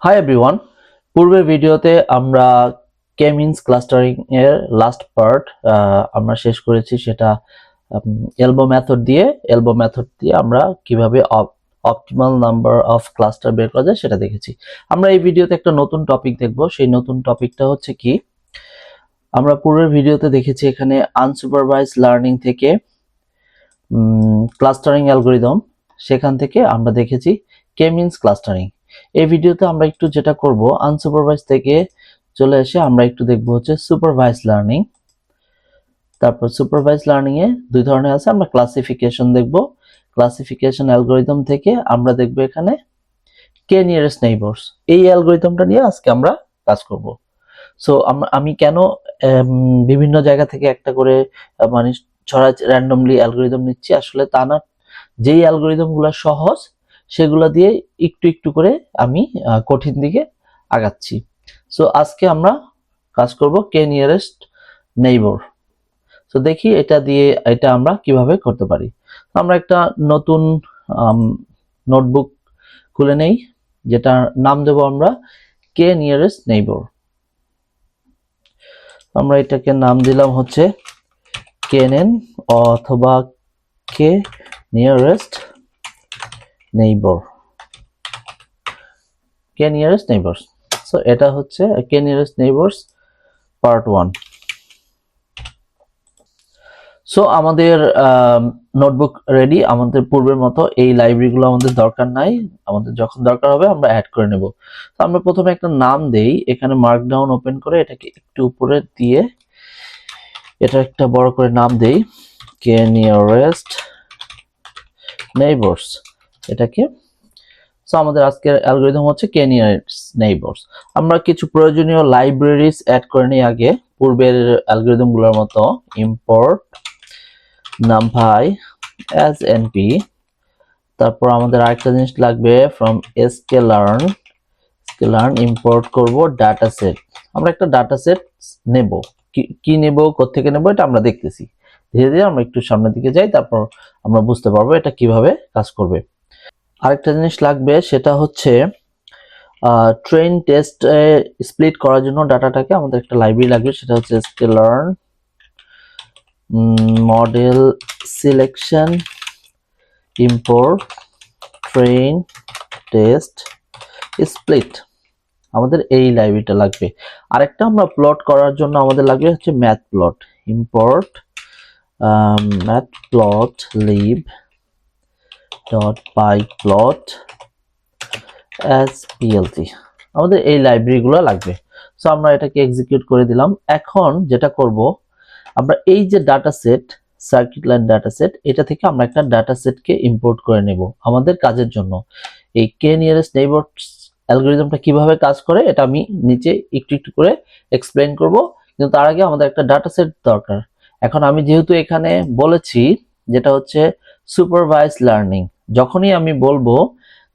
Hi everyone, পূর্বের ভিডিওতে আমরা কে মিনস ক্লাস্টারিং এর লাস্ট পার্ট আমরা শেষ করেছি। সেটা এলবো মেথড দিয়ে আমরা কিভাবে অপটিমাল নাম্বার অফ ক্লাস্টার বের করা যায় সেটা দেখেছি। আমরা এই ভিডিওতে একটা নতুন টপিক দেখব। সেই নতুন টপিকটা হচ্ছে কি, আমরা পূর্বের ভিডিওতে দেখেছি এখানে আনসুপারভাইজড লার্নিং থেকে ক্লাস্টারিং অ্যালগরিদম, সেখান থেকে আমরা দেখেছি কে মিনস ক্লাস্টারিং। এই ভিডিওতে আমরা একটু যেটা করব, আনসুপারভাইজ থেকে চলে এসে আমরা একটু দেখব হচ্ছে সুপারভাইজ লার্নিং। তারপর সুপারভাইজ লার্নিং এ দুই ধরনের আছে, আমরা ক্লাসিফিকেশন দেখব। ক্লাসিফিকেশন অ্যালগরিদম থেকে আমরা দেখব এখানে কে নিয়ারেস্ট নেইবারস। এই অ্যালগরিদমটা নিয়ে আজকে আমরা কাজ করব। সো আমি কেন বিভিন্ন জায়গা থেকে একটা করে মানে ছড়া র্যান্ডমলি অ্যালগরিদম নিচ্ছি, আসলে তা না। যেই অ্যালগরিদমগুলো সহজ সেগুলো দিয়ে একটু একটু করে আমি কঠিন দিকে আগাচ্ছি। সো আজকে আমরা কাজ করব কে নিয়ারেস্ট নেইবার। সো দেখি এটা আমরা কিভাবে করতে পারি। আমরা একটা নতুন নোটবুক খুলে নেই, যেটার নাম দেব আমরা কে নিয়ারেস্ট নেইবার। আমরা এটাকে নাম দিলাম হচ্ছে কেএনএন অথবা কে নিয়ারেস্ট নেইবার। কে নিয়ারেস্ট নেইবারস। সো এটা হচ্ছে কে নিয়ারেস্ট নেইবারস পার্ট 1। সো আমাদের নোটবুক রেডি। আমাদের পূর্বের মতো এই লাইব্রেরিগুলো আমাদের দরকার নাই, আমাদের যখন দরকার হবে আমরা অ্যাড করে নেব। তো আমরা প্রথমে একটা নাম দেই, এখানে মার্কডাউন ওপেন করে এটাকে একটু উপরে দিয়ে এটা একটা বড় করে নাম দেই, কে নিয়ারেস্ট নেইবারস এটাকে। সো আমাদের আজকের অ্যালগরিদম হচ্ছে কে নিয়ারেস্ট নেইবারস। আমরা কিছু প্রয়োজনীয় লাইব্রেরিজ অ্যাড করে নিই আগে, পূর্বের অ্যালগরিদমগুলোর মতো। ইম্পোর্ট numpy as np, তারপর আমাদের আরেকটা জিনিস লাগবে ফ্রম sklearn ইম্পোর্ট করব ডাটাসেট। আমরা একটা ডাটাসেট নেব, কি নেব, কোত্থেকে নেব এটা আমরা দেখতেছি। ধীরে ধীরে আমরা একটু সামনের দিকে যাই, তারপর আমরা বুঝতে পারবো এটা কিভাবে কাজ করবে। আরেকটা জিনিস লাগবে, সেটা হচ্ছে ট্রেন টেস্ট স্প্লিট করার জন্য ডাটাটাকে আমাদের একটা লাইব্রেরি লাগবে, সেটা হচ্ছে sklearn model selection import train test split. আমাদের এই লাইব্রেরিটা লাগবে। আরেকটা আমরা প্লট করার জন্য আমাদের লাগবে হচ্ছে matplotlib. Import matplotlib dot pyplot as PLT. আমাদের এই লাইব্রেরিগুলো লাগবে। সো আমরা এটাকে এক্সিকিউট করে দিলাম। এখন যেটা করব, আমরা এই যে data set, circuit line data set, এটা থেকে আমরা একটা ডাটা সেটকে ইম্পোর্ট করে নেব আমাদের কাজের জন্য। এই কে নিয়ারেস্ট নেইবারস অ্যালগরিদমটা কিভাবে কাজ করে এটা আমি নিচে একটু একটু করে এক্সপ্লেইন করব, কিন্তু তার আগে আমাদের একটা ডাটা সেট দরকার। এখন আমি যেহেতু এখানে বলেছি যেটা হচ্ছে সুপারভাইজড লার্নিং, যখনই আমি বলবো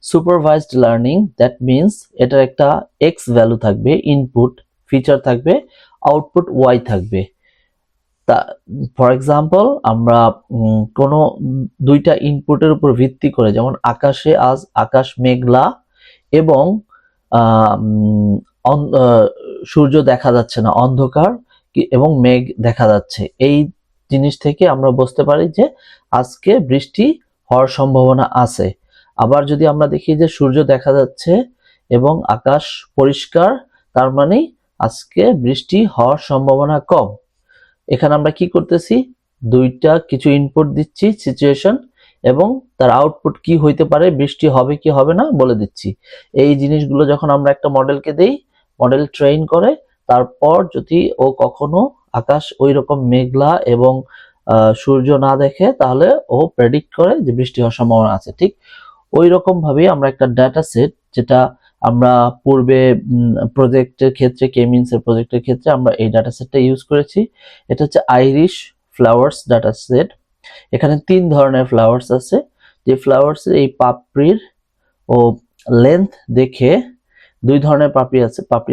সুপারভাইজড লার্নিং, দ্যাট মিনস এটার একটা এক্স ভ্যালু থাকবে, ইনপুট ফিচার থাকবে, আউটপুট ওয়াই থাকবে। তা ফর এক্সাম্পল আমরা কোনো দুইটা ইনপুটের উপর ভিত্তি করে, যেমন আকাশে আজ আকাশ মেঘলা এবং সূর্য দেখা যাচ্ছে না, অন্ধকার এবং মেঘ দেখা যাচ্ছে, এই জিনিস থেকে আমরা বুঝতে পারি যে আজকে বৃষ্টি হওয়ার সম্ভাবনা আছে। আবার যদি আমরা দেখি যে সূর্য দেখা যাচ্ছে এবং আকাশ পরিষ্কার, তার মানে আজকে বৃষ্টি হওয়ার সম্ভাবনা কম। এখানে আমরা কি করতেছি, দুইটা কিছু ইনপুট দিচ্ছি, সিচুয়েশন এবং তার আউটপুট কি হইতে পারে, বৃষ্টি হবে কি হবে না বলে দিচ্ছি। এই জিনিসগুলো যখন আমরা একটা মডেলকে দেই, মডেল ট্রেন করে, তারপর যদি ও কখনো আকাশ ওই রকম মেঘলা এবং সূর্য না দেখে, তাহলে ও প্রেডিক্ট করে যে বৃষ্টি হওয়ার সম্ভাবনা আছে। ঠিক ওই রকম ভাবে আমরা একটা ডাটা সেট, যেটা আমরা পূর্বে প্রজেক্টের ক্ষেত্রে, কেমিনসের প্রজেক্টের ক্ষেত্রে আমরা এই ডাটা সেটটা ইউজ করেছি। এটা হচ্ছে আইরিশ ফ্লাওয়ার্স ডাটা সেট। এখানে 3 ধরনের ফ্লাওয়ার্স আছে, যে ফ্লাওয়ার্সের এই পাপড়ির ও লেন্থ দেখে, 2 ধরনের পাপড়ি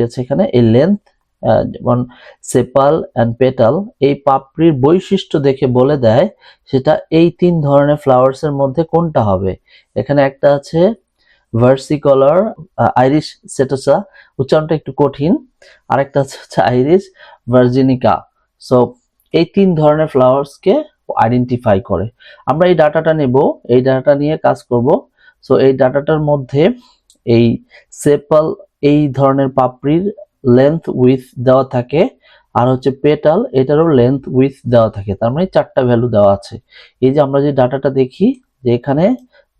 আছে এখানে। এই লেন্থ যেমন সেপাল অ্যান্ড পেটাল, এই পাপড়ির বৈশিষ্ট্য দেখে বলে দেয় সেটা এই 3 ধরনের ফ্লাওয়ার্সের মধ্যে কোনটা হবে। এখানে একটা আছে ভার্সিকলার, আইরিশ সেটোসা, উচ্চারণটা একটু কঠিন, আরেকটা হচ্ছে আইরিশ ভার্জিনিকা। সো এই 3 ধরনের ফ্লাওয়ার্সকে আইডেন্টিফাই করে। আমরা এই ডাটাটা নেব, এই ডাটা নিয়ে কাজ করব। সো এই ডাটাটার মধ্যে এই সেপাল, এই ধরনের পাপড়ির লেন্থ উইথ দেওয়া থাকে, আর হচ্ছে পেটাল, এটারও লেন্থ উইথ দেওয়া থাকে। তার মানে 4টা ভ্যালু দেওয়া আছে। এই যে আমরা যে ডাটাটা দেখি যে এখানে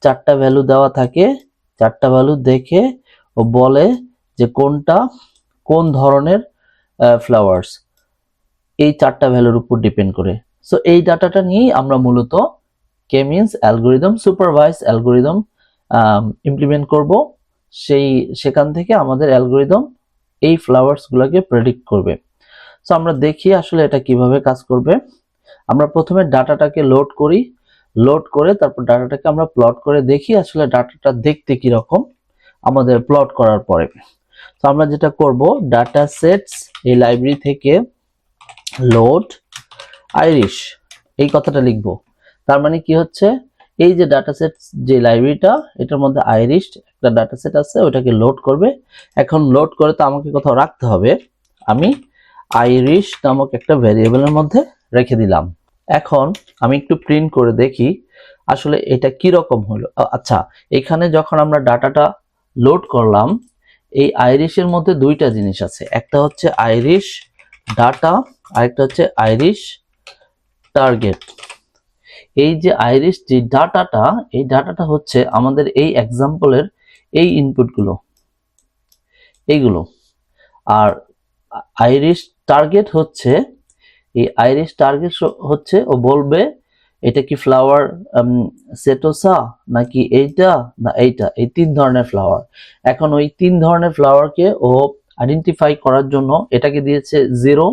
4টা ভ্যালু দেওয়া থাকে, 4টা ভ্যালু দেখে ও বলে যে কোনটা কোন ধরনের ফ্লাওয়ার্স, এই 4টা ভ্যালুর উপর ডিপেন্ড করে। সো এই ডাটাটা নিয়েই আমরা মূলত K means algorithm, supervise algorithm implement করব। সেখান থেকে আমাদের অ্যালগোরিদম এই ফ্লাওয়ার্স গুলোকে প্রেডিক্ট করবে। সো আমরা দেখি আসলে এটা কিভাবে কাজ করবে। আমরা প্রথমে ডাটাটাকে লোড করি, লোড করে তারপর ডাটাটাকে আমরা প্লট করে দেখি আসলে ডাটাটা দেখতে কি রকম আমাদের প্লট করার পরে। তো আমরা যেটা করব, ডাটা সেটস এই লাইব্রেরি থেকে লোড আইরিশ এই কথাটা লিখব। তার মানে কি হচ্ছে, এই যে ডাটা সেট যে লাইব্রেরিটা, এটার মধ্যে আইরিশ একটা ডাটা সেট আছে, ওটাকে লোড করবে। এখন লোড করে তো আমাকে কোথাও রাখতে হবে, আমি আইরিশ নামক একটা ভ্যারিয়েবলের মধ্যে রেখে দিলাম। এখন আমি একটু প্রিন্ট করে দেখি আসলে এটা কি রকম হলো। আচ্ছা, এখানে যখন আমরা ডাটাটা লোড করলাম, এই আইরিশের মধ্যে 2টা জিনিস আছে, একটা হচ্ছে আইরিশ ডাটা, আরেকটা হচ্ছে আইরিশ টার্গেট। এই যে আইরিশ যে ডাটাটা, এই ডাটাটা হচ্ছে আমাদের এই এক্সাম্পলের এই ইনপুটগুলো, এইগুলো। আর আইরিশ টার্গেট হচ্ছে, এই আইরিশ টার্গেট হচ্ছে ও বলবে এটা কি ফ্লাওয়ার সেটোসা নাকি এইটা না এইটা, এই 3 ধরনের ফ্লাওয়ার। এখন ওই 3 ধরনের ফ্লাওয়ারকে ও আইডেন্টিফাই করার জন্য এটাকে দিয়েছে 0,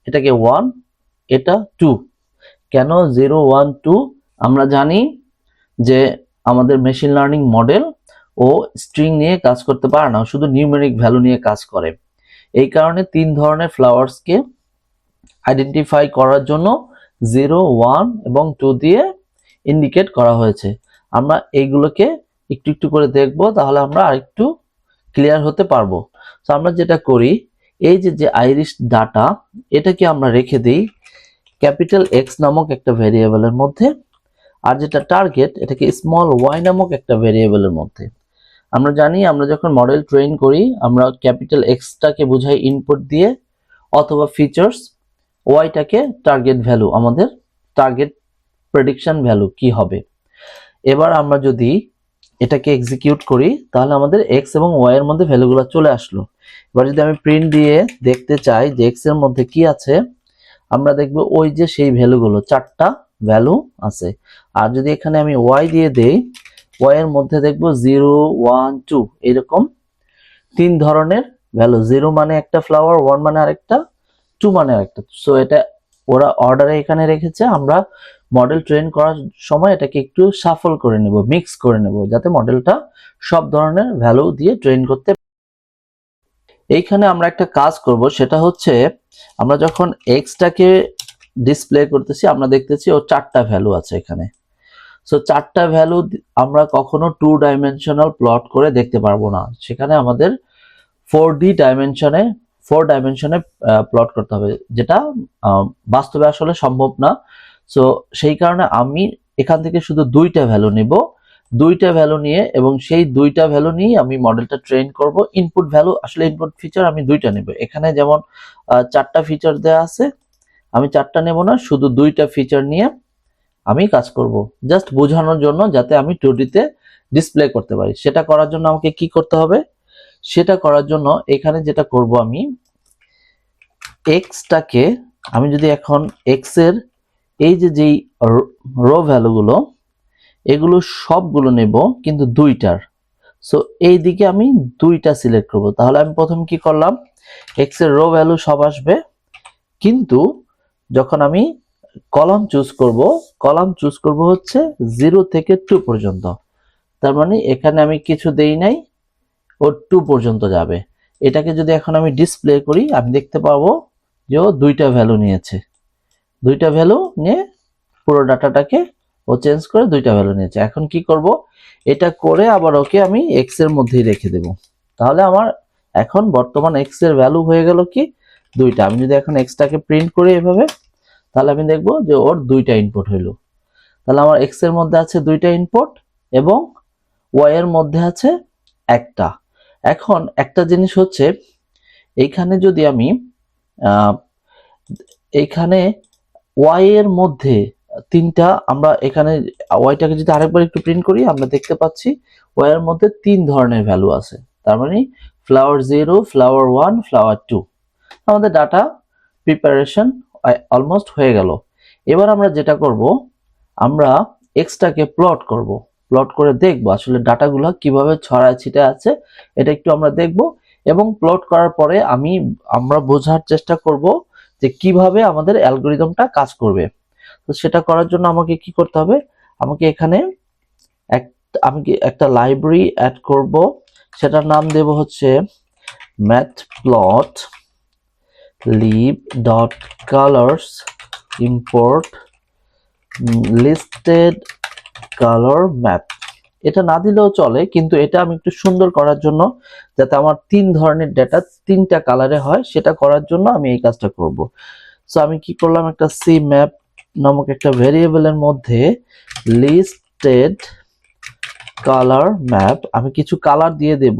এটাকে 1, এটা 2। কেন 0 1 2? আমরা জানি যে আমাদের মেশিন লার্নিং মডেল ও স্ট্রিং নিয়ে কাজ করতে পারে না, শুধু নিউমেরিক ভ্যালু নিয়ে কাজ করে। এই কারণে 3 ধরনের ফ্লাওয়ার্সকে আইডেন্টিফাই করার জন্য 0 1 এবং 2 দিয়ে ইন্ডিকেট করা হয়েছে। আমরা এইগুলোকে একটু একটু করে দেখব, তাহলে আমরা আরেকটু ক্লিয়ার হতে পারবো। তো আমরা যেটা করি, এই যে আইরিশ ডাটা, এটাকে আমরা রেখে দিই ক্যাপিটাল এক্স নামক একটা ভেরিয়েবলের মধ্যে, আর যেটা টার্গেট এটাকে স্মল ওয়াই নামক একটা ভেরিয়েবলের মধ্যে। আমরা জানি আমরা যখন মডেল ট্রেন করি, আমরা ক্যাপিটাল এক্সটাকে বোঝাই ইনপুট দিয়ে, অথবা ফিচার্স, ওয়াইটাকে টার্গেট ভ্যালু, আমাদের টার্গেট প্রেডিকশন ভ্যালু কি হবে। এবার আমরা যদি এটাকে এক্সিকিউট করি, তাহলে আমাদের এক্স এবং ওয়াই এর মধ্যে ভ্যালুগুলো চলে আসলো। এবার যদি আমি প্রিন্ট দিয়ে দেখতে চাই যে এক্স এর মধ্যে কি আছে, আমরা দেখব ওই যে সেই ভ্যালুগুলো 4টা ভ্যালু আছে। আর যদি এখানে আমি ওয়াই দিয়ে দেই, ওয়াই এর মধ্যে দেখব 0 1 2 এরকম 3 ধরনের ভ্যালু। 0 মানে একটা ফ্লাওয়ার, 1 মানে আরেকটা, 2 মানে আরেকটা। সো এটা ওরা অর্ডারে এখানে রেখেছে। আমরা মডেল ট্রেন করার সময় এটাকে একটু শাফল করে নেব, মিক্স করে নেব, যাতে মডেলটা সব ধরনের ভ্যালু দিয়ে ট্রেন করতে। এইখানে আমরা একটা কাজ করব, সেটা হচ্ছে আমরা যখন এক্সটাকে ডিসপ্লে করতেছি, আমরা দেখতেছি ও 4টা ভ্যালু আছে এখানে। সো 4টা ভ্যালু আমরা কখনো 2 ডাইমেনশনাল প্লট করে দেখতে পারবো না, সেখানে আমাদের 4D ডাইমেনশনে প্লট করতে হবে, যেটা বাস্তবে আসলে সম্ভব না। সো সেই কারণে আমি এখান থেকে শুধু 2টা ভ্যালু নিব, 2টা ভ্যালু নিয়ে, এবং সেই 2টা ভ্যালু নিয়ে আমি মডেলটা ট্রেন করব। ইনপুট ভ্যালু আসলে ইনপুট ফিচার আমি 2টা নেব। এখানে যেমন 4টা ফিচার দেওয়া আছে, আমি 4টা নেব না, শুধু 2টা ফিচার নিয়ে আমি কাজ করব, জাস্ট বোঝানোর জন্য, যাতে আমি 2D তে ডিসপ্লে করতে পারি। সেটা করার জন্য আমাকে কি করতে হবে, সেটা করার জন্য এখানে যেটা করব, আমি এক্সটাকে, আমি যদি এখন এক্স এর এই যেই রো ভ্যালুগুলো, এগুলো সবগুলো নেব কিন্তু 2টার। সো এই দিকে আমি 2টা সিলেক্ট করব। তাহলে আমি প্রথম কি করলাম, এক্স এর রো ভ্যালু সব আসবে, কিন্তু যখন আমি কলাম চুজ করব হচ্ছে 0 থেকে 2 পর্যন্ত। তার মানে এখানে আমি কিছু দেই নাই, ও 2 পর্যন্ত যাবে। এটাকে যদি এখন আমি ডিসপ্লে করি, আমি দেখতে পাবো যে ও 2টা ভ্যালু নিয়েছে, 2টা ভ্যালু নিয়ে পুরো ডাটাটাকে ও চেঞ্জ করে দুইটা ভ্যালু নিয়েছে। এখন কি করব, এটা করে আবার ওকে আমি এক্স এর মধ্যেই রেখে দেব। তাহলে আমার এখন বর্তমান এক্স এর ভ্যালু হয়ে গেল কি দুইটা। আমি যদি এখন এক্সটাকে প্রিন্ট করি এভাবে, তাহলে আমি দেখব যে ওর দুইটা ইনপুট হইল। তাহলে আমার এক্স এর মধ্যে আছে দুইটা ইনপুট এবং ওয়াই এর মধ্যে আছে একটা। এখন একটা জিনিস হচ্ছে, এইখানে যদি আমি এইখানে ওয়াই এর মধ্যে তিনটা, আমরা এখানে ওয়াইটাকে যদি আরেকবার একটু প্রিন্ট করি, আমরা দেখতে পাচ্ছি ওয়াই এর মধ্যে তিন ধরনের ভ্যালু আছে। তার মানে ফ্লাওয়ার 0, ফ্লাওয়ার 1, ফ্লাওয়ার 2। আমাদের ডাটা প্রিপারেশন অলমোস্ট হয়ে গেল। এবার আমরা যেটা করব, আমরা এক্সটাকে প্লট করব। প্লট করে দেখব আসলে ডাটাগুলো কিভাবে ছড়ায় ছিটায় আছে, এটা একটু আমরা দেখব। এবং প্লট করার পরে আমরা বোঝার চেষ্টা করব যে কিভাবে আমাদের অ্যালগরিদমটা কাজ করবে। তো সেটা করার জন্য আমাকে কি করতে হবে, আমাকে এখানে আমি একটা লাইব্রেরি অ্যাড করব, সেটার নাম দেব হচ্ছে ম্যাথপ্লট lib.colors import listed color map। এটা না দিলেও চলে, কিন্তু এটা আমি একটু সুন্দর করার জন্য, যাতে আমার তিন ধরনের ডেটা তিনটা কালারে হয়, সেটা করার জন্য আমি এই কাজটা করব। সো আমি কি করলাম, একটা সি ম্যাপ নামক একটা ভেরিয়েবলের মধ্যে লিস্টেড কালার ম্যাপ, আমি কিছু কালার দিয়ে দেব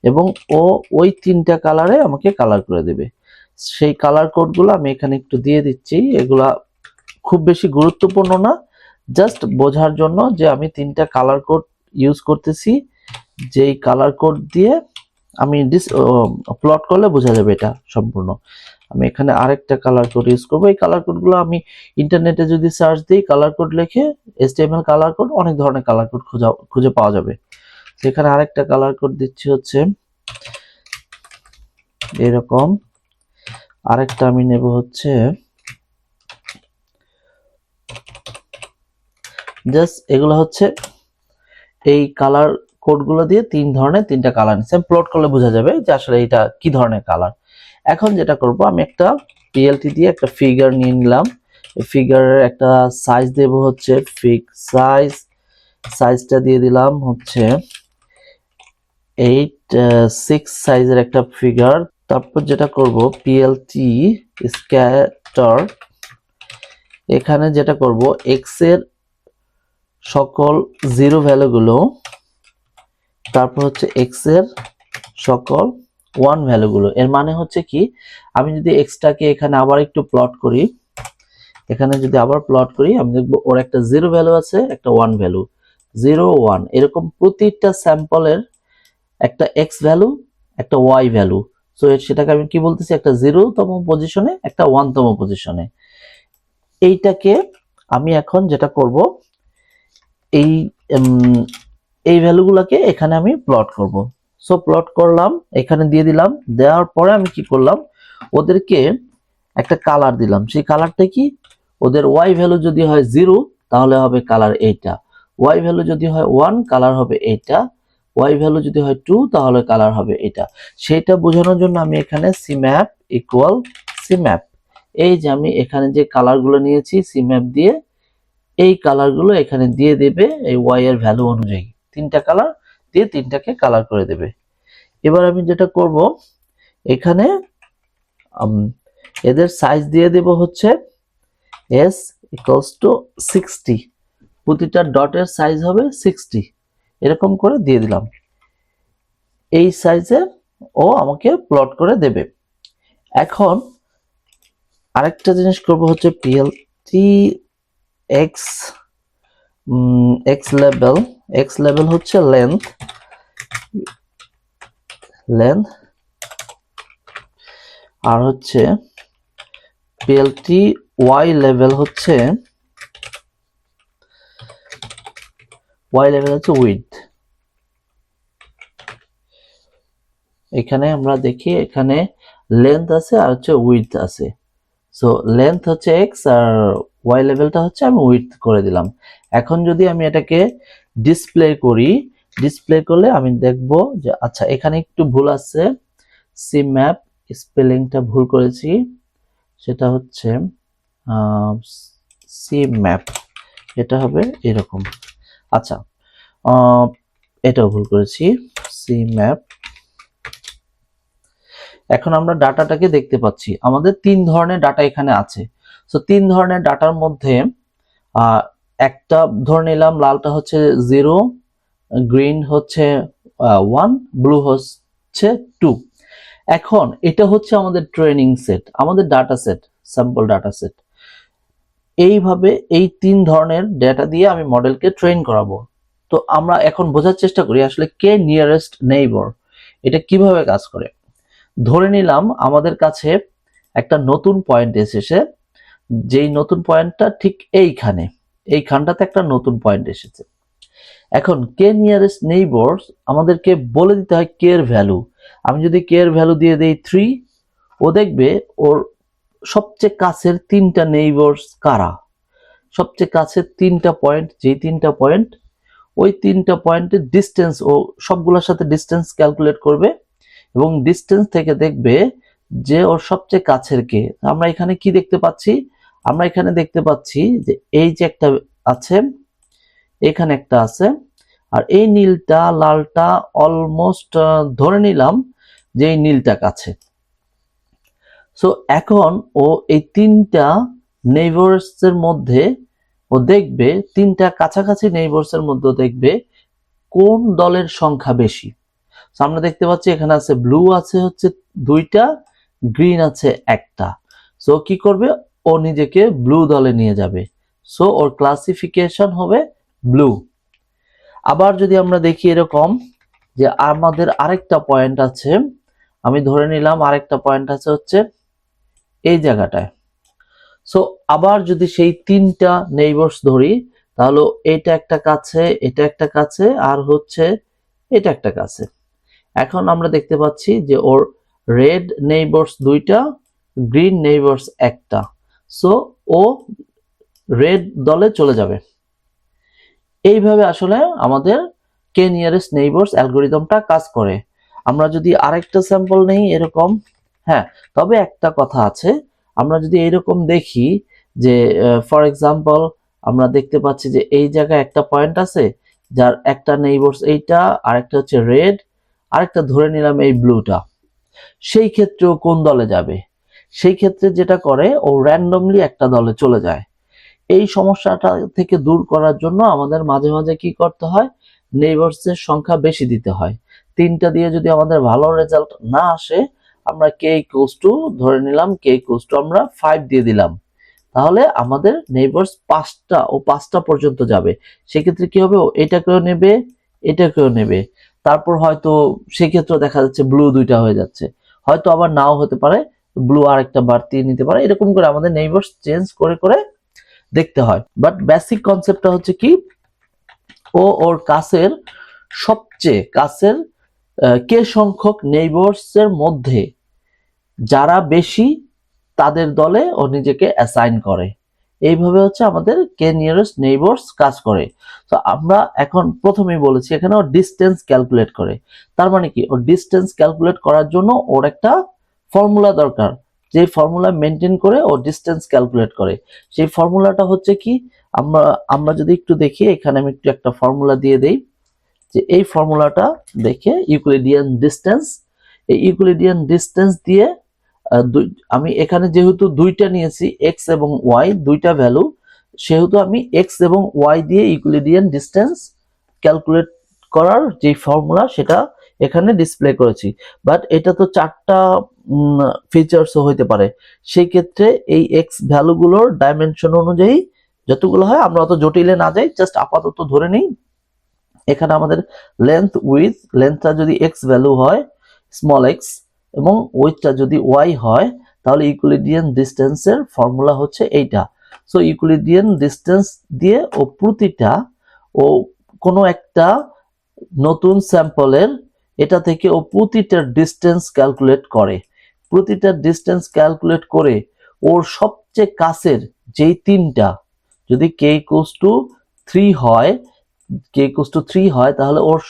এবং ও ওই তিনটা কালারে আমাকে কালার করে দেবে। সেই কালার কোডগুলো আমি এখানে একটু দিয়ে দিচ্ছি। এগুলা খুব বেশি গুরুত্বপূর্ণ না, জাস্ট বোঝার জন্য যে আমি তিনটা কালার কোড ইউজ করতেছি, যেই কালার কোড দিয়ে আমি প্লট করলে বোঝা যাবে এটা সম্পূর্ণ। আমি এখানে আরেকটা কালার কোড ইউজ করবো। এই কালার কোডগুলো আমি ইন্টারনেটে যদি সার্চ দিই, কালার কোড লিখে HTML কালার কোড, অনেক ধরনের কালার কোড খুঁজে পাওয়া যাবে। এখানে আরেকটা কালার কোড দিচ্ছি হচ্ছে এরকম। আরেকটা আমি নেব হচ্ছে জাস্ট, এগুলো হচ্ছে এই কালার কোডগুলো দিয়ে তিন ধরনের তিনটা কালার নিচ্ছে। প্লট করলে বোঝা যাবে যে আসলে এটা কি ধরনের কালার। এখন যেটা করব, আমি একটা পিএলটি দিয়ে একটা ফিগার নিয়ে নিলাম। এই ফিগারের একটা সাইজ দেব হচ্ছে ফিক্স সাইজ। সাইজটা দিয়ে দিলাম হচ্ছে 8:6 সাইজের একটা ফিগার। তারপর যেটা করব, পিএলটি স্ক্যাটার, এখানে যেটা করব এক্স এর সকল জিরো ভ্যালুগুলো, তারপর হচ্ছে এক্স এর সকল ওয়ান ভ্যালুগুলো। এর মানে হচ্ছে কি, আমি যদি এক্সটাকে এখানে আবার একটু প্লট করি, এখানে যদি আবার প্লট করি, আমি দেখব ওর একটা জিরো ভ্যালু আছে, একটা ওয়ান ভ্যালু, 0, 1, এরকম প্রতিটা স্যাম্পলের একটা এক্স ভ্যালু, একটা ওয়াই ভ্যালু। সো সেটাকে আমি কি বলতেছি, একটা 0তম পজিশনে, একটা 1তম পজিশনে। এইটাকে আমি এখন যেটা করব, এই এই ভ্যালুগুলোকে এখানে আমি প্লট করব। সো প্লট করলাম, এখানে দিয়ে দিলাম। দেওয়ার পরে আমি কি করলাম, ওদেরকে একটা কালার দিলাম। সেই কালারটা কি, ওদের ওয়াই ভ্যালু যদি হয় 0, তাহলে হবে কালার এইটা। ওয়াই ভ্যালু যদি হয় 1, কালার হবে এইটা। ওয়াই ভ্যালু যদি হয় 2, তাহলে কালার হবে এটা। সেটা বোঝানোর জন্য আমি এখানে সিম্যাপ ইকুয়াল সিম্যাপ, এই যে আমি এখানে যে কালারগুলো নিয়েছি সিম্যাপ দিয়ে, এই কালারগুলো এখানে দিয়ে দেবে এই ওয়াই এর ভ্যালু অনুযায়ী। তিনটা কালার দিয়ে তিনটাকে কালার করে দেবে। এবার আমি যেটা করব, এখানে এদের সাইজ দিয়ে দেব হচ্ছে s = 60। প্রতিটা ডটের সাইজ হবে 60, এরকম করে দিয়ে দিলাম। এই সাইজে ও আমাকে প্লট করে দেবে। এখন আরেকটা জিনিস করব হচ্ছে পিএলটি এক্স লেভেল হচ্ছে লেন্থ, আর হচ্ছে পিএলটি ওয়াই লেভেল হচ্ছে উইডথ। এখানে আমরা দেখি, এখানে লেন্থ আছে আর হচ্ছে উইডথ আছে। সো লেন্থ হচ্ছে এক্স আর ওয়াই লেভেলটা হচ্ছে আমি উইডথ করে দিলাম। এখন যদি আমি এটাকে ডিসপ্লে করি, ডিসপ্লে করলে আমি দেখব যে আচ্ছা এখানে একটু ভুল আছে, সি ম্যাপ স্পেলিংটা ভুল করেছি। সেটা হচ্ছে সি ম্যাপ, এটা হবে এরকম। আচ্ছা, এটাও ভুল করেছি, সি ম্যাপ। এখন আমরা ডাটাটাকে দেখতে পাচ্ছি, আমাদের 3 ধরনের ডাটা এখানে আছে। সো 3 ধরনের ডাটার মধ্যে একটা ধরে নিলাম লালটা হচ্ছে 0, গ্রিন হচ্ছে 1, ব্লু হচ্ছে 2। এখন এটা হচ্ছে আমাদের ট্রেনিং সেট, আমাদের data set, sample data set. এইভাবে এই 3 ধরনের ডেটা দিয়ে আমি মডেলকে ট্রেন করাবো। তো আমরা এখন বোঝার চেষ্টা করি আসলে কে নিয়ারেস্ট নেইবর, এটা কিভাবে কাজ করে। ধরে নিলাম আমাদের কাছে একটা নতুন পয়েন্ট এসেছে, যেই নতুন পয়েন্টটা ঠিক এইখানটাতে একটা নতুন পয়েন্ট এসেছে। এখন কে নিয়ারেস্ট নেইবরস আমাদেরকে বলে দিতে হয় কে এর ভ্যালু। আমি যদি কে এর ভ্যালু দিয়ে দেই 3, ও দেখবে ওর সবচেয়ে কাছের 3টা নেইবরস কারা, সবচেয়ে কাছের 3টা পয়েন্ট, যেই 3টা পয়েন্ট, ওই 3টা পয়েন্টের ডিস্টেন্স ও সবগুলোর সাথে ডিস্টেন্স ক্যালকুলেট করবে এবং ডিস্টেন্স থেকে দেখবে যে ওর সবচেয়ে কাছের কে। আমরা এখানে কি দেখতে পাচ্ছি, আমরা এখানে দেখতে পাচ্ছি যে এই যে একটা আছে, এখানে একটা আছে, আর এই নীলটা লালটা অলমোস্ট ধরে নিলাম যে এই নীলটা কাছে। সো এখন ও এই 3টা নেইবারস এর মধ্যে ও দেখবে, 3টা কাছাকাছি নেইবারস এর মধ্যে দেখবে কোন দলের সংখ্যা বেশি। সো আমরা দেখতে পাচ্ছি এখানে আছে ব্লু আছে হচ্ছে 2টা, গ্রিন আছে একটা। সো কি করবে, ও নিজেকে ব্লু দলে নিয়ে যাবে। সো ওর ক্লাসিফিকেশন হবে ব্লু। আবার যদি আমরা দেখি এরকম যে আমাদের আরেকটা পয়েন্ট আছে, আমি ধরে নিলাম আরেকটা পয়েন্ট আছে হচ্ছে এই জায়গাটায়। সো আবার যদি সেই 3টা নেইবারস ধরি, তাহলে এটা একটা কাছে, এটা একটা কাছে, আর হচ্ছে এটা একটা কাছে। এখন আমরা দেখতে পাচ্ছি যে ওর রেড নেইবারস 2টা, গ্রিন নেইবারস একটা। সো ও রেড দলে চলে যাবে। এইভাবে আসলে আমাদের কে নিয়ারেস্ট নেইবারস অ্যালগরিদমটা কাজ করে। আমরা যদি আরেকটা স্যাম্পল নেই এরকম, হ্যাঁ, তবে একটা কথা আছে, আমরা যদি এরকম দেখি যে ফর এক্সাম্পল আমরা দেখতে পাচ্ছি যে এই জায়গায় একটা পয়েন্ট আছে যার একটা নেইবারস এইটা, আরেকটা হচ্ছে রেড, আরেকটা ধরে নিলাম এই ব্লুটা। সেই ক্ষেত্রেও কোন দলে যাবে? সেই ক্ষেত্রে যেটা করে ও র্যান্ডমলি একটা দলে চলে যায়। এই সমস্যাটা থেকে দূর করার জন্য আমাদের মাঝে মাঝে কি করতে হয়, নেইবারসের সংখ্যা বেশি দিতে হয়। 3টা দিয়ে যদি আমাদের ভালো রেজাল্ট না আসে, আমরা কে ইকুয়ালস টু ধরে নিলাম, কে ইকুয়ালস টু আমরা 5 দিয়ে দিলাম, তাহলে আমাদের নেইবারস 5টা ও 5টা পর্যন্ত যাবে। সেক্ষেত্রে কি হবে, ও এটাকেও নেবে, এটাকেও নেবে। তারপর হয়তো সেক্ষেত্রে দেখা যাচ্ছে ব্লু 2টা হয়ে যাচ্ছে, হয়তো আবার নাও হতে পারে, ব্লু আরেকটা বাড়তি নিতে পারে। এরকম করে আমাদের নেইবারস চেঞ্জ করে করে দেখতে হয়। বাট বেসিক কনসেপ্টটা হচ্ছে কি, ও ওর কাছের সবচেয়ে কাছের কে সংখ্যক নেইবারস এর মধ্যে যারা বেশি তাদের দলে ও নিজেকে অ্যাসাইন করে। এইভাবে হচ্ছে আমাদের কে নিয়ারেস্ট নেইবারস কাজ করে। তো আমরা এখন প্রথমেই বলেছি এখানে ও ডিস্টেন্স ক্যালকুলেট করে। তার মানে কি, ও ডিস্টেন্স ক্যালকুলেট করার জন্য ওর একটা ফর্মুলা দরকার, যে ফর্মুলা মেনটেন করে ও ডিস্টেন্স ক্যালকুলেট করে। সেই ফর্মুলাটা হচ্ছে কি, আমরা যদি একটু দেখি, এখানে আমি একটু একটা ফর্মুলা দিয়ে দেই, যে এই ফর্মুলাটা দেখে ইউক্লিডিয়ান ডিস্টেন্স, এই ইউক্লিডিয়ান ডিস্টেন্স দিয়ে আমি এখানে যেহেতু 2টা নিয়েছি এক্স এবং ওয়াই 2টা ভ্যালু, সেহেতু আমি এক্স এবং ওয়াই দিয়ে ইউক্লিডিয়ান ডিস্টেন্স ক্যালকুলেট করার যে ফর্মুলা সেটা এখানে ডিসপ্লে করেছি। বাট এটা তো 4টা ফিচার্সও হইতে পারে, সেই ক্ষেত্রে এই এক্স ভ্যালুগুলোর ডাইমেনশন অনুযায়ী যতগুলো হয়, আমরা অত জটিলে না যাই, জাস্ট আপাতত ধরে নিই এখানে আমাদের লেন্থটা যদি এক্স ভ্যালু হয় স্মল এক্স এবং উইথটা যদি ওয়াই হয়, তাহলে ইকুইলিডিয়ান ডিস্টেন্সের ফর্মুলা হচ্ছে এইটা। সো ইকুইলিডিয়ান ডিস্টেন্স দিয়ে ও প্রতিটা ও কোনো একটা নতুন স্যাম্পলের এটা থেকে ও প্রতিটা ডিস্টেন্স ক্যালকুলেট করে। প্রতিটা ডিস্টেন্স ক্যালকুলেট করে ওর সবচেয়ে কাছের যেই 3টা, যদি কে ইকুয়ালস টু 3 হয়, কে ইকুয়ালস টু 3 হয়, তাহলে ওর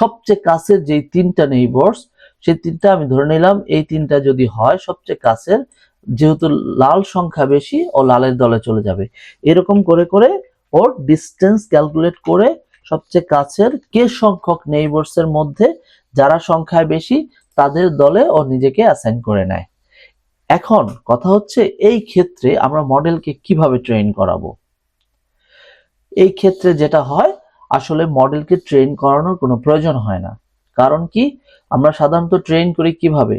সবচেয়ে কাছের যেই 3টা নেইবারস, সেই 3টা আমি ধরে নিলাম এই 3টা যদি হয় সবচেয়ে কাছের, যেহেতু লাল সংখ্যা বেশি ও লালের দলে চলে যাবে। এরকম করে করে ওর ডিস্টেন্স ক্যালকুলেট করে সবচেয়ে কাছের কে সংখ্যক নেইবারস এর মধ্যে যারা সংখ্যায় বেশি তাদের দলে ও নিজেকে অ্যাসাইন করে নেয়। এখন কথা হচ্ছে এই ক্ষেত্রে আমরা মডেলকে কিভাবে ট্রেন করাবো। এই ক্ষেত্রে যেটা হয়, আসলে মডেলকে ট্রেন করানোর কোনো প্রয়োজন হয় না। কারণ কি, আমরা সাধারণত ট্রেন করি কিভাবে,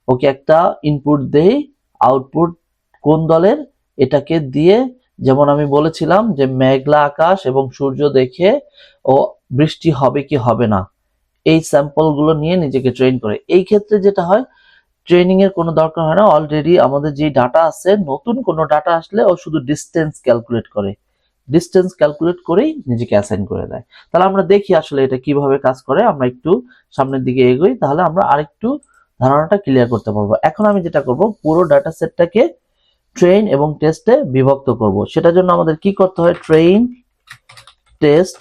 ওকে একটা ইনপুট দেই, আউটপুট কোন দলের এটাকে দিয়ে, যেমন আমি বলেছিলাম যে মেঘলা আকাশ এবং সূর্য দেখে ও বৃষ্টি হবে কি হবে না এই স্যাম্পল গুলো নিয়ে নিজেকে ট্রেন করে। এই ক্ষেত্রে যেটা হয়, ট্রেনিং এর কোনো দরকার হয় না, অলরেডি আমাদের যে ডাটা আছে, নতুন কোনো ডাটা আসলে ও শুধু ডিস্টেন্স ক্যালকুলেট করে, ডিস্টেন্স ক্যালকুলেট করেই নিজেকে অ্যাসাইন করে দেয়। তাহলে আমরা দেখি আসলে এটা কিভাবে কাজ করে। আমরা একটু সামনের দিকে এগোই, তাহলে আমরা আরেকটু ধারণাটা ক্লিয়ার করতে পারবো। এখন আমি যেটা করব, পুরো ডাটা সেটটাকে ট্রেন এবং টেস্টে বিভক্ত করব। সেটার জন্য আমাদের কি করতে হয়, ট্রেন টেস্ট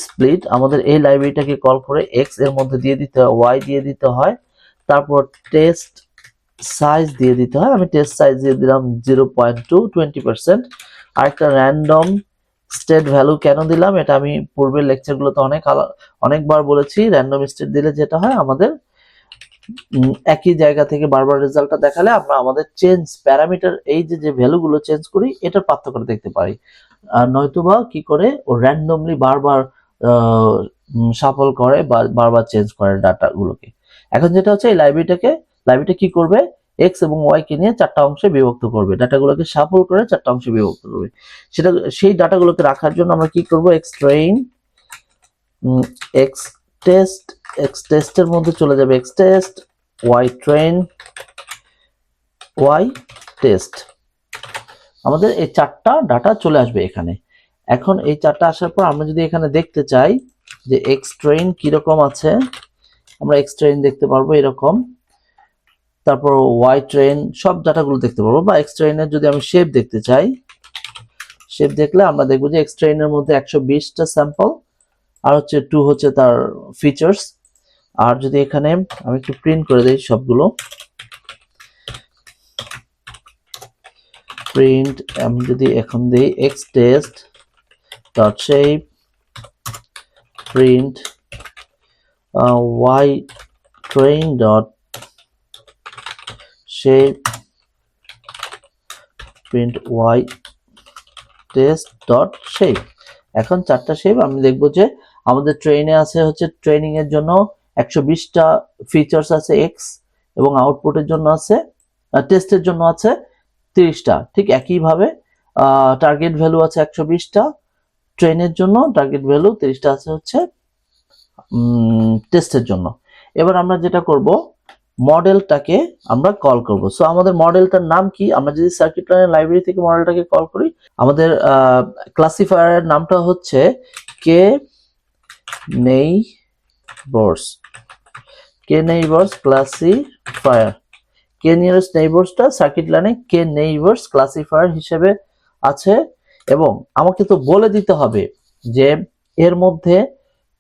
স্প্লিট, আমাদের এই লাইব্রেরিটাকে কল করে এক্স এর মধ্যে দিয়ে দিতে হয়, ওয়াই দিয়ে দিতে হয়, তারপর টেস্ট সাইজ দিয়ে দিতে হয়। আমি টেস্ট সাইজ দিয়ে দিলাম 0.2 20%। আরেকটা র্যান্ডম স্টেট ভ্যালু কেন দিলাম, এটা আমি পূর্বের লেকচারগুলোতে অনেকবার বলেছি। র্যান্ডম স্টেট দিলে যেটা হয়, আমাদের একই জায়গা থেকে বারবার রেজাল্টটা দেখালে আমরা আমাদের চেঞ্জ প্যারামিটার, এই যে ভ্যালুগুলো চেঞ্জ করি, এটার পার্থক্য দেখতে পারি। আর নয়তোবা কি করে, ও র্যান্ডমলি বারবার শাফল করে বা বারবার চেঞ্জ করে ডাটাগুলোকে। এখন যেটা হচ্ছে, এই লাইব্রেরিটা কি করবে, এক্স এবং ওয়াই কে নিয়ে 4টা অংশে বিভক্ত করবে, ডাটাগুলোকে শাফল করে 4টা অংশে বিভক্ত করবে। সেই ডাটাগুলোকে রাখার জন্য আমরা কি করব, এক্স টেস্টের মধ্যে চলে যাবে X test, Y train, Y test. আমাদের এই 4টা ডাটা চলে আসবে এখানে। এখন এই 4টা আসার পর আমরা যদি এখানে দেখতে চাই যে এক্স ট্রেন কিরকম আছে, আমরা এক্স ট্রেন দেখতে পারবো এরকম, তারপর ওয়াই ট্রেন সব ডাটাগুলো দেখতে পারবো। বা এক্স ট্রেনের যদি আমি শেপ দেখতে চাই, শেপ দেখলে আমরা দেখবো যে এক্স ট্রেনের মধ্যে 120টা স্যাম্পল, আর হচ্ছে 2 হচ্ছে তার ফিচার্স। আর যদি এখানে আমি একটু প্রিন্ট করে দিই সবগুলো, প্রিন্ট আমি যদি এখন দিই X test dot shape print Y train dot shape print Y test dot shape. এখন 4টা শেপ আমি দেখবো যে আমাদের ট্রেনে আছে হচ্ছে, ট্রেনিং এর জন্য 120টা ফিচার্স আছে এক্স, এবং আউটপুটের জন্য আছে, টেস্টের জন্য আছে 30টা। ঠিক একইভাবে টার্গেট ভ্যালু আছে 120টা ট্রেনের জন্য, টার্গেট ভ্যালু 30টা আছে হচ্ছে টেস্টের জন্য। এবার আমরা যেটা করব, মডেলটাকে আমরা কল করব। সো আমাদের মডেলটার নাম কি, আমরা যদি সার্কিট লাইনের লাইব্রেরি থেকে মডেলটাকে কল করি, আমাদের ক্লাসিফায়ারের নামটা হচ্ছে কে নেইবারস ক্লাসিফায়ার। কে নিয়ারেস্ট নেইবারসটা সার্কিট লাইনে কে নেইবারস ক্লাসিফায়ার হিসেবে আছে। এবং আমাকে তো বলে দিতে হবে যে এর মধ্যে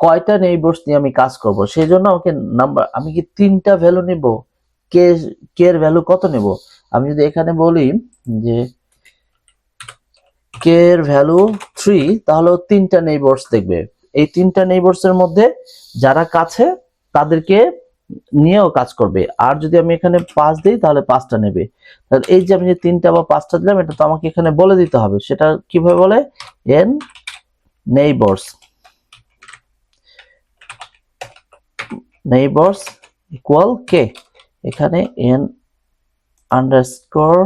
কয়টা নেইবারস নিয়ে আমি কাজ করব। সেই জন্য আমাকে নাম্বার, আমি কি 3টা ভ্যালু নেব, কে এর ভ্যালু কত নেব। আমি যদি এখানে বলি যে কে এর ভ্যালু 3, তাহলে 3টা নেইবারস দেখবে। এই 3টা নেইবারস এর মধ্যে যারা কাছে তাদেরকে নিয়েও কাজ করবে। আর যদি আমি এখানে 5 দিই, তাহলে 5টা নেবে। তাহলে এই যে আমি যে 3টা বা 5টা দিলাম, এটা তো আমাকে এখানে বলে দিতে হবে। সেটা কিভাবে বলে, এন নেইবারস ইকুয়াল কে, এখানে এন আন্ডারস্কোর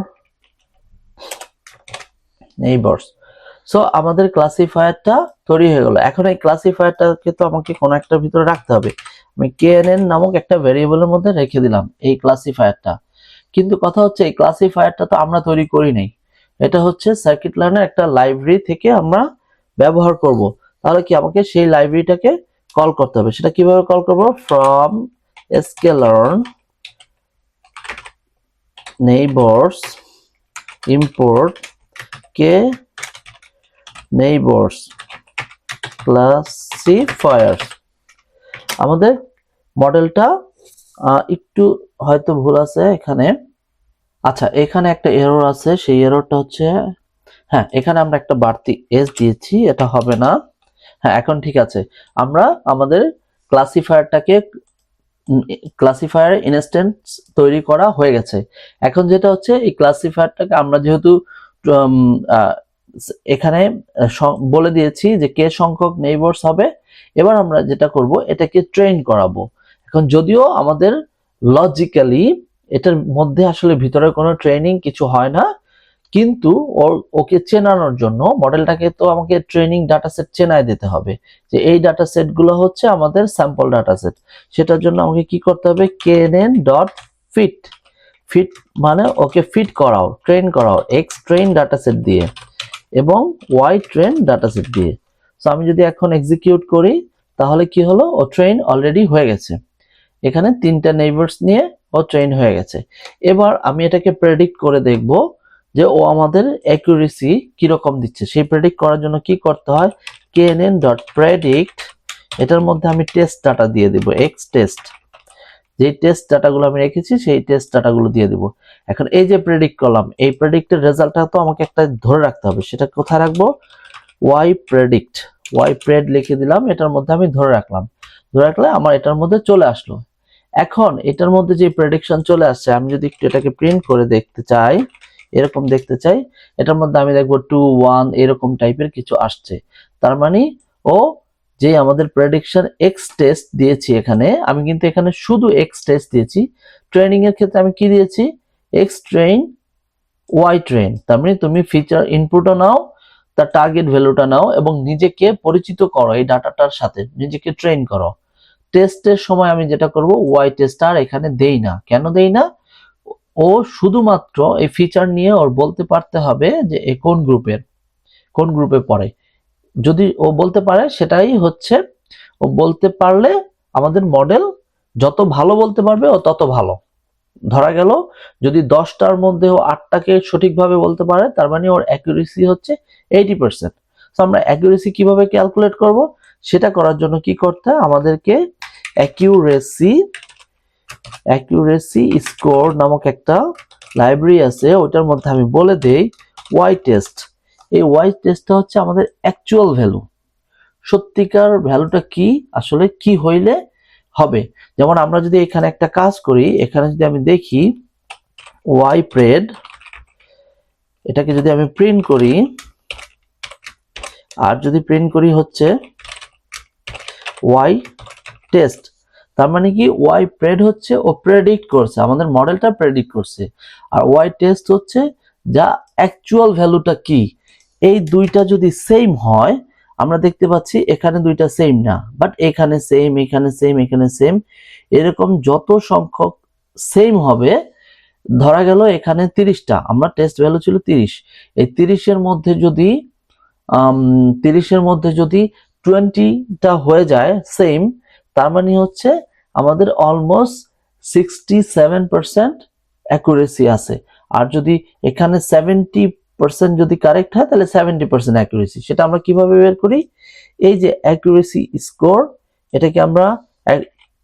নেইবারস। সো আমাদের ক্লাসিফায়ারটা তৈরি হয়ে গেল। এখন এই ক্লাসিফায়ারটাকে তো আমাকে কোনো একটার ভিতরে রাখতে হবে। আমি KNN নামক একটা ভেরিয়েবলের মধ্যে রেখে দিলাম এই ক্লাসিফায়ারটা। কিন্তু কথা হচ্ছে, এই ক্লাসিফায়ারটা তো আমরা তৈরি করি নাই, এটা হচ্ছে সার্কিট লার্নের একটা লাইব্রেরি থেকে আমরা ব্যবহার করব। তাহলে কি, আমাকে সেই লাইব্রেরিটাকে কল করতে হবে। সেটা কিভাবে কল করব, from sklearn neighbors import K neighbours classifier. আমাদের মডেলটা একটু হয়তো ভুল আছে এখানে। আচ্ছা, এখানে একটা এরর আছে, সেই এররটা হচ্ছে হ্যাঁ, এখানে আমরা একটা বাড়তি এস দিয়েছি, এটা হবে না। হ্যাঁ, এখন ঠিক আছে। আমরা আমাদের ক্লাসিফায়ারটাকে ক্লাসিফায়ার ইনস্ট্যান্স তৈরি করা হয়ে গেছে। এখন যেটা হচ্ছে, এই ক্লাসিফায়ারটাকে আমরা যেহেতু উম, আহ, এখানে বলে দিয়েছি যে কে সংখ্যক নেইবারস হবে, এবার আমরা যেটা করব এটাকে ট্রেন করাবো। এখন যদিও আমাদের লজিক্যালি এটার মধ্যে আসলে ভিতরে কোনো ট্রেনিং কিছু হয় না, কিন্তু ওকে চেনানোর জন্য মডেলটাকে তো আমাকে ট্রেনিং ডাটা সেট চেনায় দিতে হবে যে এই ডাটা সেট গুলো হচ্ছে আমাদের স্যাম্পল ডাটা সেট। সেটার জন্য আমাকে কি করতে হবে, knn ডট ফিট, ফিট মানে ওকে ফিট করাও, ট্রেন করাও এক্স ট্রেন ডাটা সেট দিয়ে এবং ওয়াই ট্রেন ডাটা সেট দিয়ে। সো আমি যদি এখন এক্সিকিউট করি তাহলে কি হলো, ও ট্রেন অলরেডি হয়ে গেছে। এখানে 3টা নেইবারস নিয়ে ও ট্রেন হয়ে গেছে। এবার আমি এটাকে প্রেডিক্ট করে দেখব যে ও আমাদের অ্যাকুরেসি কিরকম দিচ্ছে। সেই প্রেডিক্ট করার জন্য কি করতে হয়, knn.predict, এটার মধ্যে আমি টেস্ট ডাটা দিয়ে দেব, এক্স টেস্ট, যে টেস্ট ডাটাগুলো আমি রেখেছি সেই টেস্ট ডাটাগুলো দিয়ে দেব। এখন এই যে প্রেডিক্ট করলাম, এই প্রেডিক্টের রেজাল্টটা তো আমাকে একটা ধরে রাখতে হবে, সেটা কোথায় রাখবো, ওয়াই প্রেডিক্ট, ওয়াই প্রেড লিখে দিলাম, এটার মধ্যে আমি ধরে রাখলাম। ধরে রাখলে আমার এটার মধ্যে চলে আসলো। এখন এটার মধ্যে যে প্রেডিকশন চলে আসছে, আমি যদি একটু এটাকে প্রিন্ট করে দেখতে চাই, এরকম দেখতে চাই, এটার মধ্যে আমি দেখবো 2 1 এরকম টাইপের কিছু আসছে। তার মানে ও যে আমাদের প্রেডিকশন এক্স টেস্ট দিয়েছি, এখানে আমি কিন্তু এখানে শুধু এক্স টেস্ট দিয়েছি। ট্রেনিং এর ক্ষেত্রে আমি কি দিয়েছি, এক্স ট্রেন ওয়াই ট্রেন। তার মানে তুমি ফিচার ইনপুটও নাও, তার টার্গেট ভ্যালুটা নাও এবং নিজেকে পরিচিত করো এই ডাটাটার সাথে, নিজেকে ট্রেন করো। টেস্টের সময় আমি যেটা করব, ওয়াই টেস্ট আর এখানে দেই না। কেন দেই না, ও শুধুমাত্র এই ফিচার নিয়ে ওর বলতে পারতে হবে যে এ কোন গ্রুপে পড়ে। যদি ও বলতে পারে সেটাই হচ্ছে, ও বলতে পারলে আমাদের মডেল যত ভালো বলতে পারবে ও তত ভালো। ধরা গেল যদি 10টার মধ্যে ও 8টাকে সঠিকভাবে বলতে পারে, তার মানে ওর অ্যাকুরেসি হচ্ছে 80%। তো আমরা অ্যাকুরেসি কিভাবে ক্যালকুলেট করব, সেটা করার জন্য কি করতে হয়, আমাদেরকে অ্যাকুরেসি স্কোর নামক একটা লাইব্রেরি আছে, ওটার মধ্যে আমি বলে দেই ওয়াই টেস্ট। এই ওয়াই টেস্টটা হচ্ছে আমাদের অ্যাকচুয়াল ভ্যালু, সত্যিকার ভ্যালুটা কি, আসলে কি হইলে হবে। যেমন আমরা যদি এখানে একটা কাজ করি, এখানে যদি আমি দেখি ওয়াই প্রেড, এটাকে যদি আমি প্রিন্ট করি, আর যদি প্রিন্ট করি হচ্ছে ওয়াই টেস্ট, তার মানে কি ওয়াই প্রেড হচ্ছে ও প্রেডিক্ট করছে, আমাদের মডেলটা প্রেডিক্ট করছে, আর ওয়াই টেস্ট হচ্ছে যা অ্যাকচুয়াল ভ্যালুটা কি। এই দুইটা যদি সেম হয়, আমরা দেখতে পাচ্ছি এখানে দুইটা সেম না, বাট এখানে সেম, এখানে সেম, এখানে সেম, এরকম যত সংখ্যক সেম হবে, ধরা গেল এখানে 30টা, আমরা টেস্ট ভ্যালু ছিল 30, এই 30-এর মধ্যে যদি 20টা হয়ে যায় সেম, তার মানে হচ্ছে আমাদের অলমোস্ট 67% অ্যাকুরেসি আছে। আর যদি এখানে 70% যদি কারেক্ট হয়, তাহলে 70% অ্যাকুরেসি। সেটা আমরা কিভাবে বের করি, এই যে অ্যাকুরেসি স্কোর, এটাকে আমরা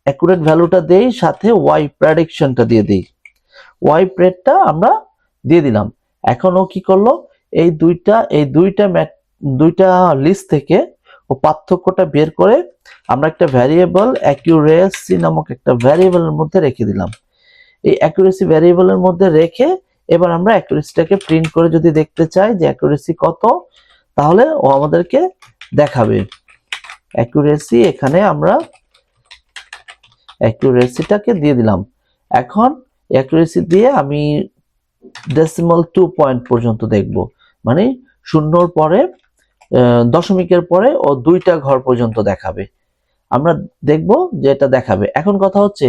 অ্যাকুরেট ভ্যালুটা দেই, সাথে ওয়াই প্রেডিকশনটা দিয়ে দিই, ওয়াই প্রেডটা আমরা দিয়ে দিলাম। এখন ও কি করলো, এই দুইটা লিস্ট থেকে ও পার্থক্যটা বের করে আমরা একটা ভ্যারিয়েবল অ্যাকুরেসি নামক একটা ভ্যারিয়েবলের মধ্যে রেখে দিলাম। এই অ্যাকুরেসি ভ্যারিয়েবলের মধ্যে রেখে এবার আমরা অ্যাকুরেসিটাকে প্রিন্ট করে যদি দেখতে চাই যে অ্যাকুরেসি কত, তাহলে ও আমাদেরকে দেখাবে অ্যাকুরেসি। এখানে আমরা অ্যাকুরেসিটাকে দিয়ে দিলাম। এখন অ্যাকুরেসি দিয়ে আমি ডেসিমাল 2 পয়েন্ট পর্যন্ত দেখব, মানে শূন্যর পরে দশমিকের পরে ও 2টা ঘর পর্যন্ত দেখাবে, আমরা দেখব যে এটা দেখাবে। এখন কথা হচ্ছে,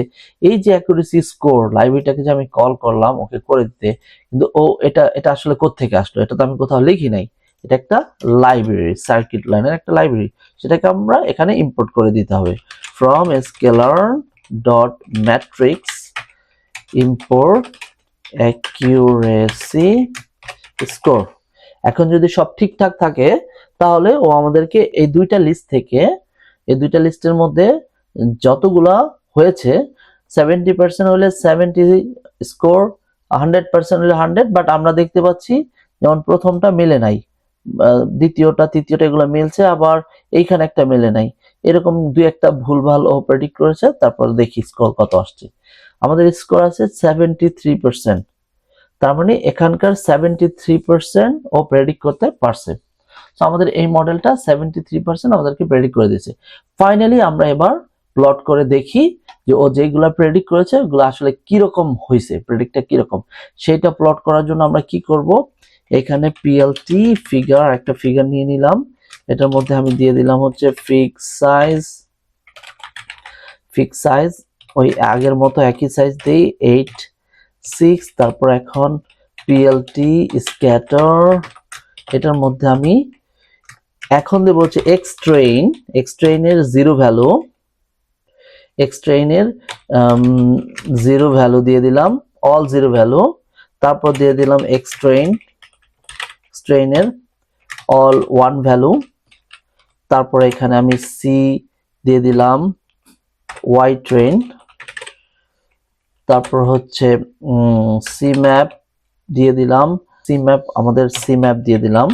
এই যে অ্যাকুরেসি স্কোর লাইব্রেরিটাকে যে আমি কল করলাম ওকে করে দিতে, কিন্তু ও এটা আসলে কোত্থেকে আসলো, এটা তো আমি কোথাও লিখি নাই, এটা একটা লাইব্রেরি, সার্কিট লাইনের একটা লাইব্রেরি, সেটাকে আমরা এখানে ইম্পোর্ট করে দিতে হবে। From scalar dot matrix import accuracy score. এখন যদি সব ঠিকঠাক থাকে, তাহলে ও আমাদেরকে এই দুইটা লিস্টের মধ্যে যতগুলা হয়েছে, 70% হলে 70 স্কোর, 100% হলে 100, বাট আমরা দেখতে পাচ্ছি যেমন প্রথমটা মেলে নাই, দ্বিতীয়টা তৃতীয়টা এগুলো মিলছে, আবার এইখানে একটা মেলে নাই, এরকম দুই একটা ভুলভাল ও প্রেডিক্ট করেছে। তারপর দেখি স্কোর কত আসছে। আমাদের স্কোর আছে 73%। তার মানে এখানকার 73% ও প্রেডিক্ট করতে পারছে। তো আমাদের এই মডেলটা 73% আমাদেরকে প্রেডিক্ট করে দিয়েছে। ফাইনালি আমরা এবার প্লট করে দেখি যে ও যেগুলা প্রেডিক্ট করেছে ওগুলো আসলে কিরকম হয়েছে, প্রেডিক্টটা কিরকম। সেটা প্লট করার জন্য আমরা কি করব, এখানে পিএলটি ফিগার, একটা ফিগার নিয়ে নিলাম, এটার মধ্যে আমি দিয়ে দিলাম হচ্ছে ফিক্স সাইজ, ওই আগের মতো একই সাইজ দেই 8 6। তারপর এখন পিএলটি স্ক্যাটার, এটার মধ্যে আমি এখন দেব হচ্ছে এক্সট্রেইনের জিরো ভ্যালু দিয়ে দিলাম, অল জিরো ভ্যালু। তারপর দিয়ে দিলাম এক্সট্রেইনের অল ওয়ান ভ্যালু। তারপর এখানে আমি সি দিয়ে দিলাম ওয়াই ট্রেন। তারপর হচ্ছে সি ম্যাপ দিয়ে দিলাম, সি ম্যাপ দিয়ে দিলাম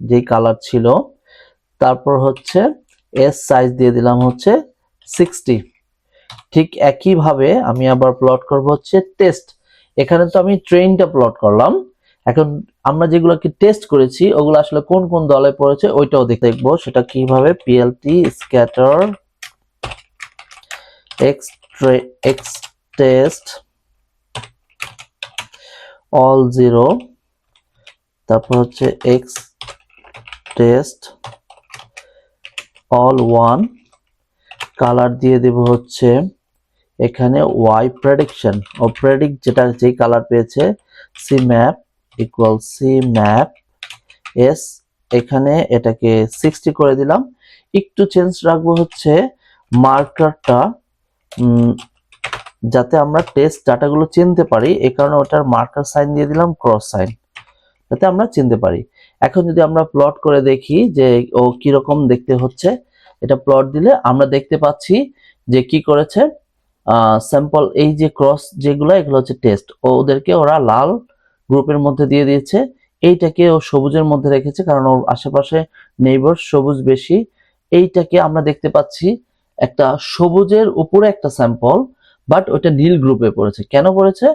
যেই কালার ছিল। তারপর হচ্ছে এস সাইজ দিয়ে দিলাম হচ্ছে 60। ঠিক একইভাবে আমি আবার প্লট করব হচ্ছে টেস্ট। এখানে তো আমি ট্রেনটা প্লট করলাম, এখন আমরা যেগুলোকে টেস্ট করেছি ওগুলো আসলে কোন কোন দলে পড়েছে ওইটাও দেখবো। সেটা কিভাবে, PLT scatter x test all zero, তারপর হচ্ছে x test all one, colour দিয়ে দেব হচ্ছে এখানে ওয়াই প্রেডিকশন ও প্রেডিক্ট যেটা যেই কালার পেয়েছে C map equal C map S, এখানে এটাকে 60 করে দিলাম। একটু চেঞ্জ রাখবো হচ্ছে মার্কারটা, যাতে আমরা টেস্ট ডাটাগুলো চিনতে পারি, এই কারণে ওটার মার্কার সাইন দিয়ে দিলাম ক্রস সাইন, যাতে আমরা চিনতে পারি। এখন যদি আমরা প্লট করে দেখি যে ও কিরকম দেখতে হচ্ছে, এটা প্লট দিলে আমরা দেখতে পাচ্ছি যে কি করেছে, স্যাম্পল এই যে ক্রস যেগুলো এগুলো হচ্ছে টেস্ট, ওদেরকে ওরা লাল গ্রুপের মধ্যে দিয়ে দিয়েছে, এইটাকে ও সবুজের মধ্যে রেখেছে কারণ ওর আশেপাশে নেইবার সবুজ বেশি। এইটাকে আমরা দেখতে পাচ্ছি একটা সবুজের উপরে একটা স্যাম্পল, বাট ওটা নীল গ্রুপে পড়েছে। কেন পড়েছে?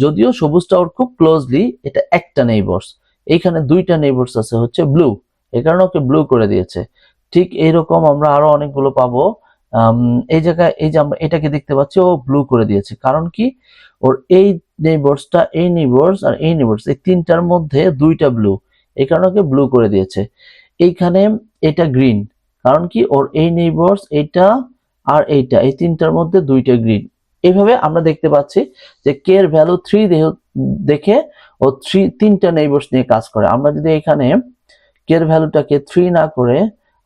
যদিও সবুজটা ওর খুব ক্লোজলি, এটা একটা নেইবার্স, এইখানে দুইটা নেইবার্স আছে হচ্ছে ব্লু, এই কারণে ওকে ব্লু করে দিয়েছে। ঠিক এইরকম আমরা আরো অনেকগুলো পাবো। এই জায়গায় এই যে আমরা এটাকে দেখতে পাচ্ছি ও ব্লু করে দিয়েছে, কারণ কি ওর এই নেইবার্সটা, এই নেইবার্স আর এই নেইবার্স, এই তিনটার মধ্যে দুইটা ব্লু, এই কারণে ওকে ব্লু করে দিয়েছে। এইখানে এটা গ্রিন, কারণ কি ওর এই নেইবার্স এইটা আর এইটা, এই তিনটার মধ্যে দুইটা গ্রিন। এইভাবে আমরা দেখতে পাচ্ছি যে কে এর ভ্যালু 3 দেখে ও তিনটা নেইবার্স নিয়ে কাজ করে। আমরা যদি এখানে কে এর ভ্যালুটাকে 3 না করে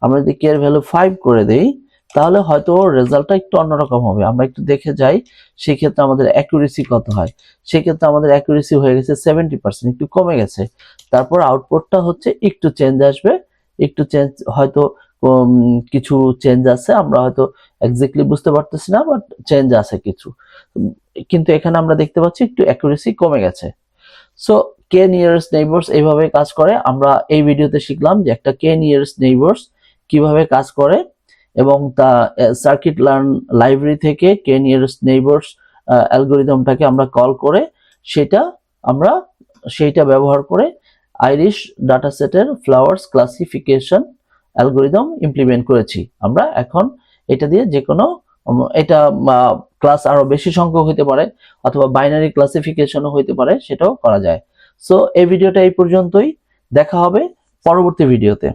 আমরা যদি কে এর ভ্যালু 5 করে দেই, তাহলে হয়তো রেজাল্টটা একটু অন্যরকম হবে। আমরা একটু দেখে যাই সেক্ষেত্রে আমাদের অ্যাকুরেসি কত হয়। সেক্ষেত্রে আমাদের অ্যাকুরেসি হয়ে গেছে 70%, একটু কমে গেছে। তারপর আউটপুটটা হচ্ছে একটু চেঞ্জ আসবে, একটু চেঞ্জ হয়তো কিছু চেঞ্জ আছে, আমরা হয়তো এক্স্যাক্টলি বুঝতে পারতেছি না, বাট চেঞ্জ আছে কিছু। কিন্তু এখানে আমরা দেখতে পাচ্ছি একটু অ্যাকুরেসি কমে গেছে। সো কে নিয়ারেস্ট নেইবার্স এইভাবে কাজ করে। আমরা এই ভিডিওতে শিখলাম যে একটা কে নিয়ারেস্ট নেইবার্স কিভাবে কাজ করে, এবং তা সার্কিট লার্ন লাইব্রেরি থেকে কে নিয়ারেস্ট নেইবার্স অ্যালগরিদমটাকে আমরা কল করে সেইটা ব্যবহার করে আইরিশ ডাটাসেটের ফ্লাওয়ার্স ক্লাসিফিকেশন অ্যালগরিদম ইমপ্লিমেন্ট করেছি আমরা। এখন এটা দিয়ে যে কোনো এটা ক্লাস আরো বেশি সংখ্যক হতে পারে অথবা বাইনারি ক্লাসিফিকেশনও হতে পারে, সেটাও করা যায়। সো এই ভিডিওটা এই পর্যন্তই, দেখা হবে পরবর্তী ভিডিওতে।